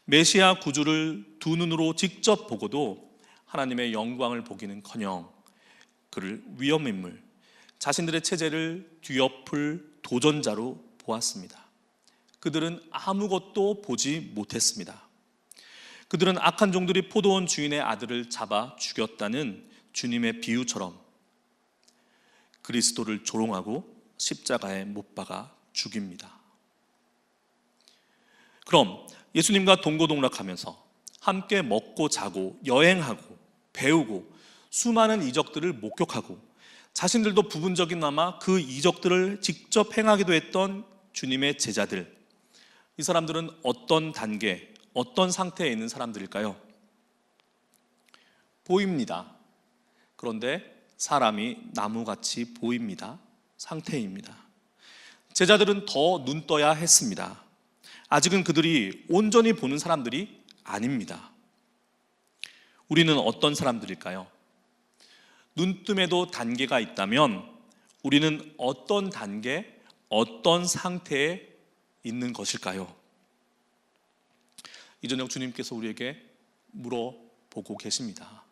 메시아 구주를 두 눈으로 직접 보고도 하나님의 영광을 보기는커녕 그를 위험인물, 자신들의 체제를 뒤엎을 도전자로 보았습니다. 그들은 아무것도 보지 못했습니다. 그들은 악한 종들이 포도원 주인의 아들을 잡아 죽였다는 주님의 비유처럼 그리스도를 조롱하고 십자가에 못 박아 죽입니다. 그럼 예수님과 동고동락하면서 함께 먹고 자고 여행하고 배우고 수많은 이적들을 목격하고 자신들도 부분적이나마 그 이적들을 직접 행하기도 했던 주님의 제자들, 이 사람들은 어떤 단계, 어떤 상태에 있는 사람들일까요? 보입니다. 그런데 사람이 나무같이 보입니다. 상태입니다. 제자들은 더 눈 떠야 했습니다. 아직은 그들이 온전히 보는 사람들이 아닙니다. 우리는 어떤 사람들일까요? 눈뜸에도 단계가 있다면 우리는 어떤 단계, 어떤 상태에 있는 것일까요? 이 저녁 주님께서 우리에게 물어보고 계십니다.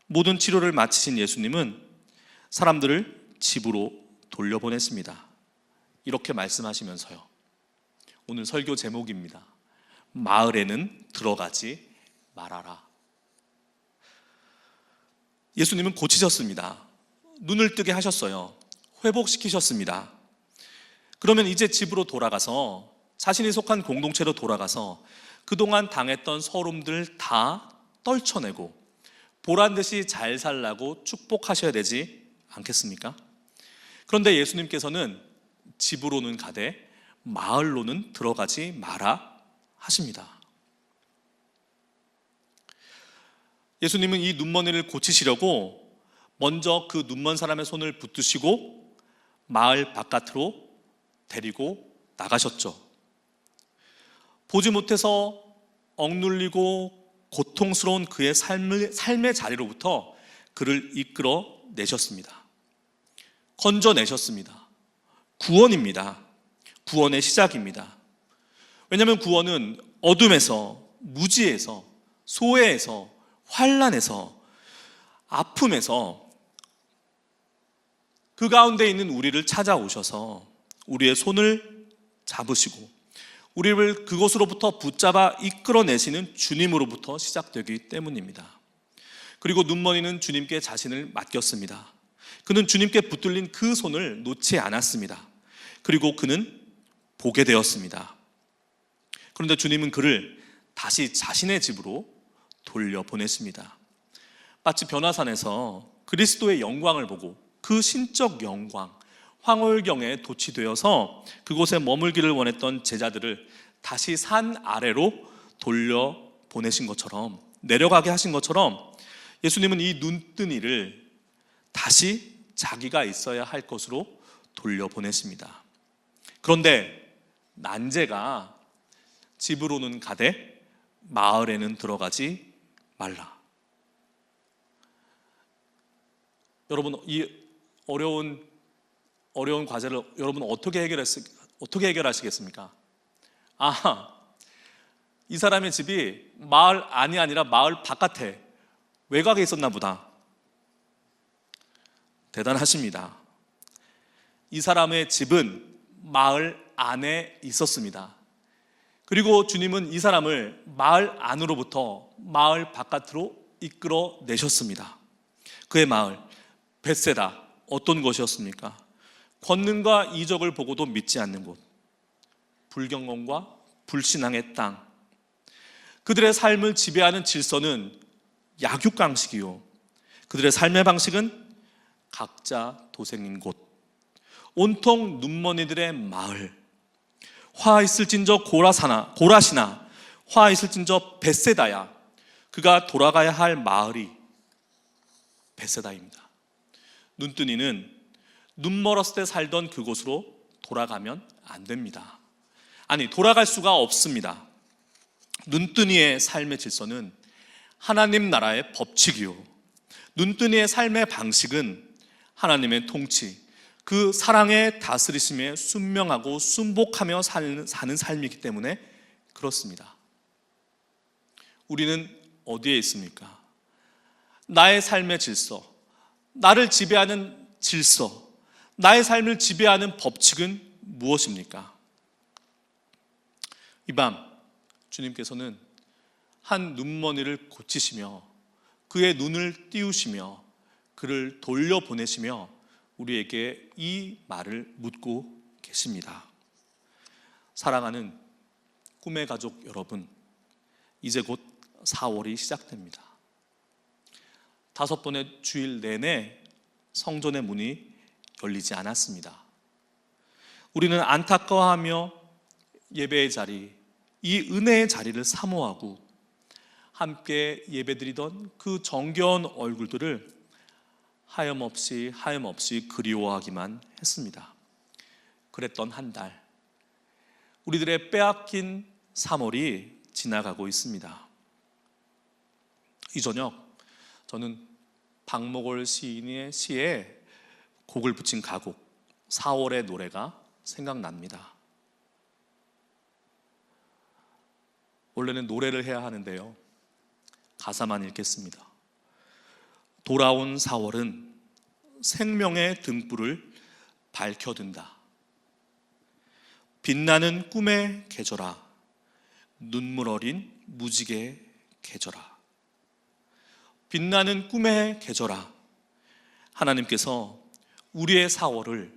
모든 치료를 마치신 예수님은 사람들을 집으로 돌려보냈습니다. 이렇게 말씀하시면서요, 오늘 설교 제목입니다. 마을에는 들어가지 말아라. 예수님은 고치셨습니다. 눈을 뜨게 하셨어요. 회복시키셨습니다. 그러면 이제 집으로 돌아가서, 자신이 속한 공동체로 돌아가서 그동안 당했던 서름들 다 떨쳐내고 보란듯이 잘 살라고 축복하셔야 되지 않겠습니까? 그런데 예수님께서는 집으로는 가되 마을로는 들어가지 마라 하십니다. 예수님은 이 눈먼이를 고치시려고 먼저 그 눈먼 사람의 손을 붙드시고 마을 바깥으로 데리고 나가셨죠. 보지 못해서 억눌리고 고통스러운 그의 삶의 자리로부터 그를 이끌어 내셨습니다. 건져내셨습니다. 구원입니다. 구원의 시작입니다. 왜냐하면 구원은 어둠에서, 무지에서, 소외에서, 환난에서, 아픔에서 그 가운데 있는 우리를 찾아오셔서 우리의 손을 잡으시고 우리를 그곳으로부터 붙잡아 이끌어내시는 주님으로부터 시작되기 때문입니다. 그리고 눈먼이는 주님께 자신을 맡겼습니다. 그는 주님께 붙들린 그 손을 놓지 않았습니다. 그리고 그는 보게 되었습니다. 그런데 주님은 그를 다시 자신의 집으로 돌려보냈습니다. 마치 변화산에서 그리스도의 영광을 보고 그 신적 영광, 황홀경에 도취되어서 그곳에 머물기를 원했던 제자들을 다시 산 아래로 돌려보내신 것처럼, 내려가게 하신 것처럼 예수님은 이 눈뜬이를 다시 자기가 있어야 할 것으로 돌려보냈습니다. 그런데 난제가 집으로는 가되 마을에는 들어가지 말라. 여러분, 이 어려운 과제를 여러분 어떻게 해결하시겠습니까? 이 사람의 집이 마을 안이 아니라 마을 바깥에 외곽에 있었나 보다. 대단하십니다. 이 사람의 집은 마을 안에 있었습니다. 그리고 주님은 이 사람을 마을 안으로부터 마을 바깥으로 이끌어 내셨습니다. 그의 마을 벳세다, 어떤 것이었습니까? 권능과 이적을 보고도 믿지 않는 곳, 불경건과 불신앙의 땅. 그들의 삶을 지배하는 질서는 약육강식이요, 그들의 삶의 방식은 각자 도생인 곳, 온통 눈먼이들의 마을. 화 있을진저 고라시나, 화 있을진저 벳세다야. 그가 돌아가야 할 마을이 벳세다입니다. 눈뜬이는 눈 멀었을 때 살던 그곳으로 돌아가면 안 됩니다. 아니, 돌아갈 수가 없습니다. 눈뜬이의 삶의 질서는 하나님 나라의 법칙이요, 눈뜬이의 삶의 방식은 하나님의 통치, 그 사랑의 다스리심에 순명하고 순복하며 사는 삶이기 때문에 그렇습니다. 우리는 어디에 있습니까? 나의 삶의 질서, 나를 지배하는 질서, 나의 삶을 지배하는 법칙은 무엇입니까? 이 밤 주님께서는 한 눈먼이를 고치시며 그의 눈을 띄우시며 그를 돌려보내시며 우리에게 이 말을 묻고 계십니다. 사랑하는 꿈의 가족 여러분, 이제 곧 4월이 시작됩니다. 5번의 주일 내내 성전의 문이 열리지 않았습니다. 우리는 안타까워하며 예배의 자리, 이 은혜의 자리를 사모하고 함께 예배드리던 그 정겨운 얼굴들을 하염없이 그리워하기만 했습니다. 그랬던 한 달, 우리들의 빼앗긴 3월이 지나가고 있습니다. 이 저녁 저는 박목월 시인의 시에 곡을 붙인 가곡 4월의 노래가 생각납니다. 원래는 노래를 해야 하는데요, 가사만 읽겠습니다. 돌아온 4월은 생명의 등불을 밝혀둔다. 빛나는 꿈의 계절아, 눈물 어린 무지개 계절아. 빛나는 꿈의 계절아, 하나님께서 우리의 4월을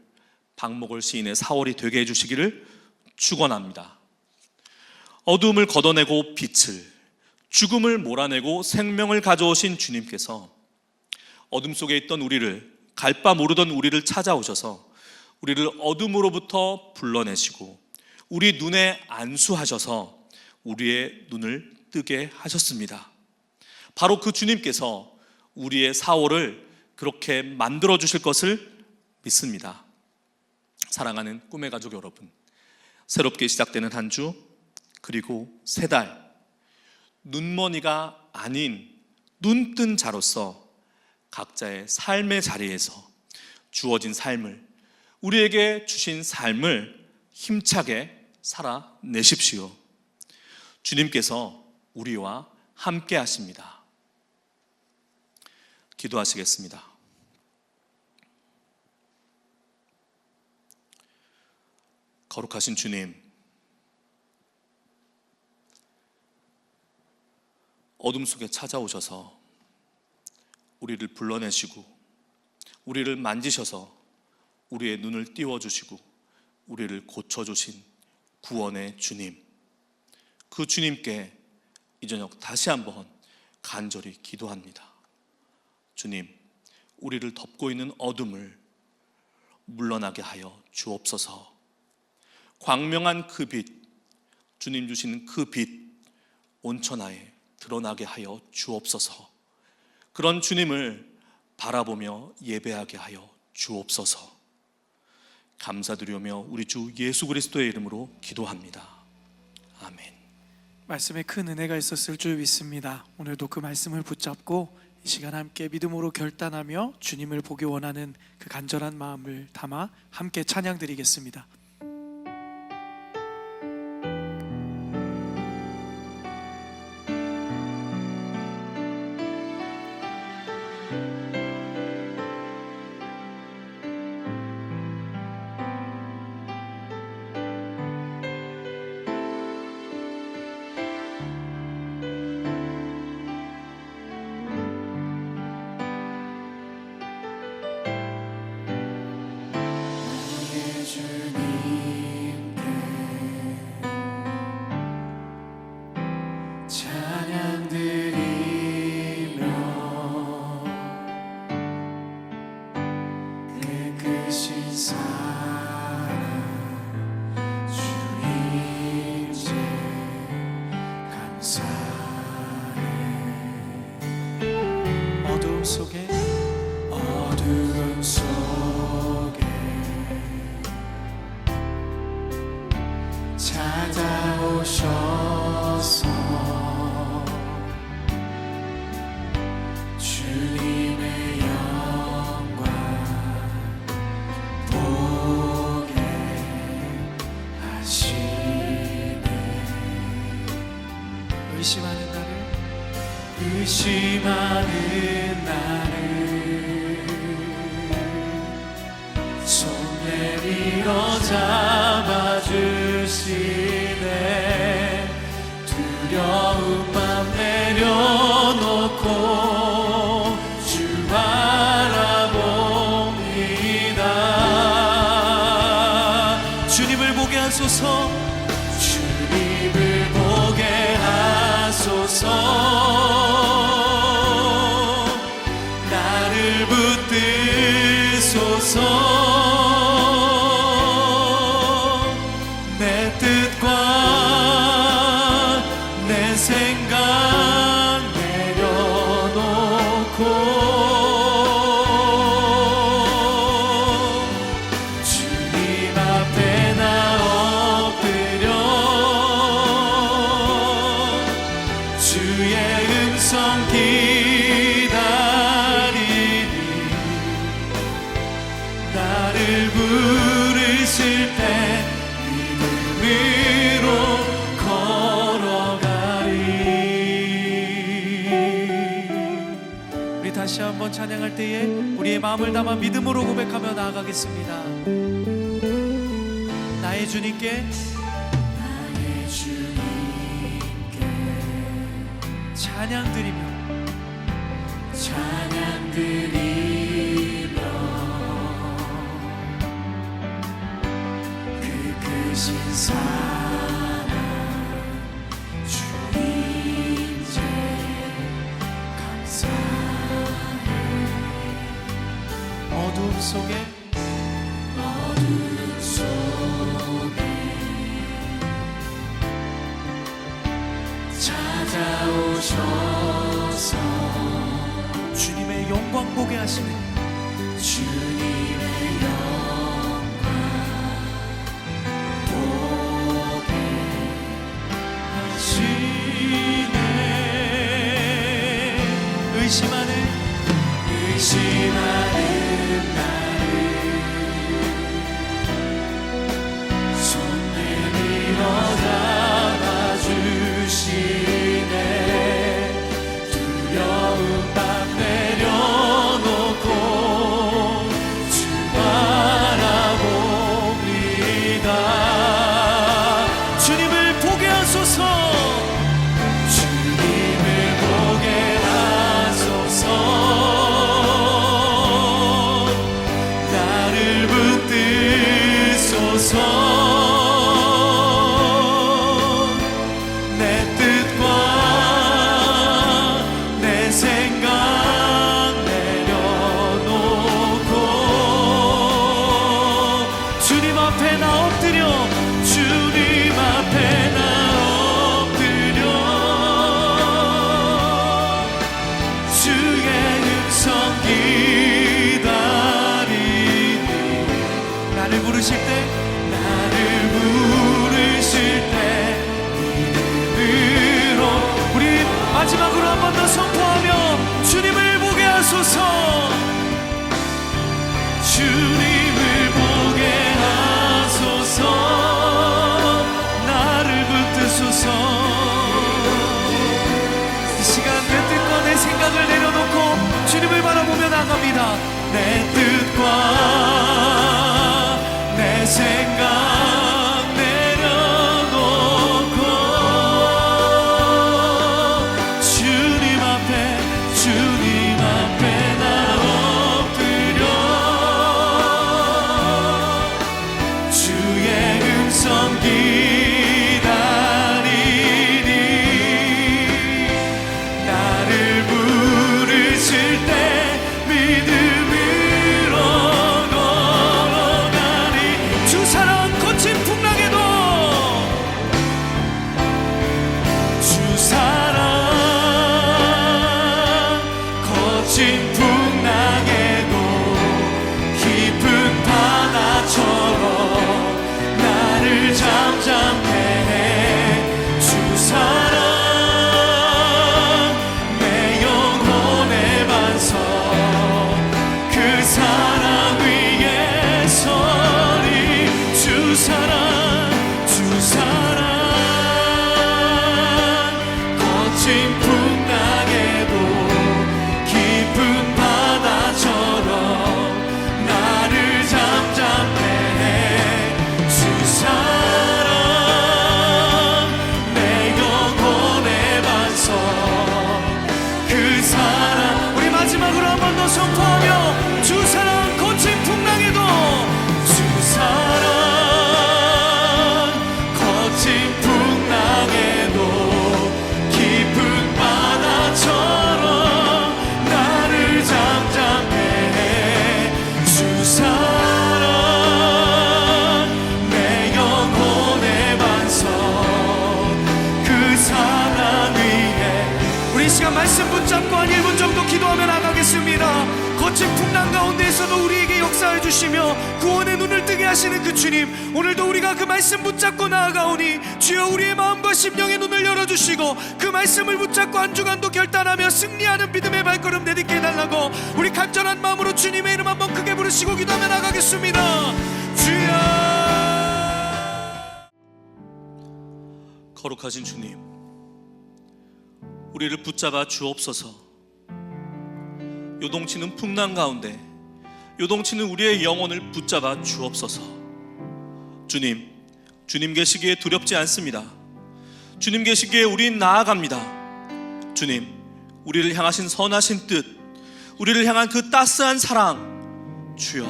박목월 시인의 4월이 되게 해주시기를 축원합니다. 어두움을 걷어내고 빛을, 죽음을 몰아내고 생명을 가져오신 주님께서 어둠 속에 있던 우리를, 갈 바 모르던 우리를 찾아오셔서 우리를 어둠으로부터 불러내시고 우리 눈에 안수하셔서 우리의 눈을 뜨게 하셨습니다. 바로 그 주님께서 우리의 사월을 그렇게 만들어 주실 것을 믿습니다. 사랑하는 꿈의 가족 여러분, 새롭게 시작되는 한 주, 그리고 세 달, 눈머니가 아닌 눈뜬 자로서 각자의 삶의 자리에서 주어진 삶을, 우리에게 주신 삶을 힘차게 살아내십시오. 주님께서 우리와 함께 하십니다. 기도하시겠습니다. 거룩하신 주님, 어둠 속에 찾아오셔서 우리를 불러내시고 우리를 만지셔서 우리의 눈을 띄워주시고 우리를 고쳐주신 구원의 주님, 그 주님께 이 저녁 다시 한번 간절히 기도합니다. 주님, 우리를 덮고 있는 어둠을 물러나게 하여 주옵소서. 광명한 그 빛, 주님 주시는 그 빛 온천하에 드러나게 하여 주옵소서. 그런 주님을 바라보며 예배하게 하여 주옵소서. 감사드리며 우리 주 예수 그리스도의 이름으로 기도합니다. 아멘. 말씀에 큰 은혜가 있었을 줄 믿습니다. 오늘도 그 말씀을 붙잡고 이 시간 함께 믿음으로 결단하며 주님을 보기 원하는 그 간절한 마음을 담아 함께 찬양 드리겠습니다. 어두운 속에 찾아오셔서 주님의 영광 보게 하시네. 의심하는 나를 손 내밀어 잡아주시네. 두려운 맘 내려놓고 주 바라봅니다. 주님을 보게 하소서. 주님을 보게 하소서. 나를 붙드소서. 내 뜻과 내 생각 내려놓고 주님 앞에 나 엎드려 주의 음성 기다리니 나를 부르실 때 믿음으로 걸어가리. 우리 다시 한번 찬양할 때에 우리의 마음을 담아 믿음으로 고백하며 나아가겠습니다. 나의 주님께 나의 주님께 찬양 드리며 찬양 드리며 그 크신 사랑 주님께 감사해. 어두움 속에 어둠 속에 찾아오셔서 주님의 영광 보게 하시는 주님의 영광 보게 하시네. 의심하는 나를 손 내밀어 잡아주시네. 두려운 밤 내려놓고 주 바라봅니다. 주님을 보게 하소서. 주님을 보게 하소서. 나를 붙드소서. 내 뜻과 내 생각 내려놓고 주님 앞에 나 엎드려 주님 앞에 나 엎드려 주의 음성 기다리니. 나를 부르실 때 나를 부르실 때 믿음으로. 우리 마지막으로 한 번 더 선포하며 주님을 보게 하소서. 주님을 보게 하소서. 나를 붙드소서. 이 시간 내 뜻과 내 생각을 내려놓고 주님을 바라보며 나갑니다. 내 뜻과 내 생각 내려놓고 주님 앞에 나 엎드려 주의 음성 기다리니. 나를 부르실 때 믿음으로 걸어가리. 주 사랑 거친 풍랑에도 주 사랑 거친 풍랑에도 깊은 바다처럼 나를 잠잠해 해. 주 사랑 내 영혼의 반석. 그 사랑 위에 서리. 주 사랑 거친 풍랑에도 깊은 바다처럼 나를 잠잠해 해. 주 사랑 내 영혼의 반석. 그 사랑. 우리 마지막으로 한 번 더 선포하며 주 사랑 거친 풍랑에도 주 사랑 거친 풍랑에도 깊은 바다처럼 나를 잠잠해 해. 주 사랑 내 영혼의 반석. 그 사랑 위에. 우리 이 시간 말씀 붙잡고 한 1분 정도 기도하며 나가겠습니다. 거친 풍랑 가운데에서도 우리에게 역사해 주시며 구원의 눈을 뜨게 하시는 그 주님, 오늘도 우리가 그 말씀 붙잡고 나아가오니 주여 우리의 마음과 심령의 눈을 열어주시고 그 말씀을 붙잡고 한 주간도 결단하며 승리하는 믿음의 발걸음 내딛게 해달라고 우리 간절한 마음으로 주님의 이름 한번 크게 부르시고 기도하며 나가겠습니다. 주여. 거룩하신 주님, 우리를 붙잡아 주옵소서. 요동치는 풍랑 가운데 요동치는 우리의 영혼을 붙잡아 주옵소서. 주님, 주님 계시기에 두렵지 않습니다. 주님 계시기에 우린 나아갑니다. 주님, 우리를 향하신 선하신 뜻, 우리를 향한 그 따스한 사랑, 주여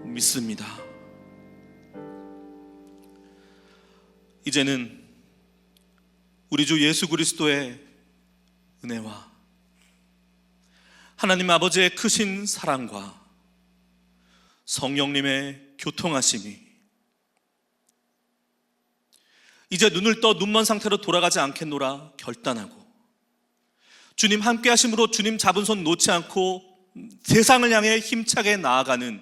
믿습니다. 이제는 우리 주 예수 그리스도의 은혜와 하나님 아버지의 크신 사랑과 성령님의 교통하심이 이제 눈을 떠 눈먼 상태로 돌아가지 않겠노라 결단하고, 주님 함께 하심으로 주님 잡은 손 놓지 않고 세상을 향해 힘차게 나아가는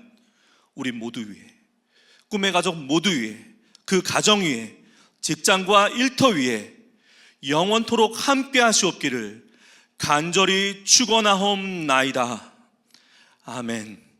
우리 모두 위에, 꿈의 가족 모두 위에, 그 가정 위에, 직장과 일터 위에 영원토록 함께 하시옵기를 간절히 축원하옵나이다. 아멘.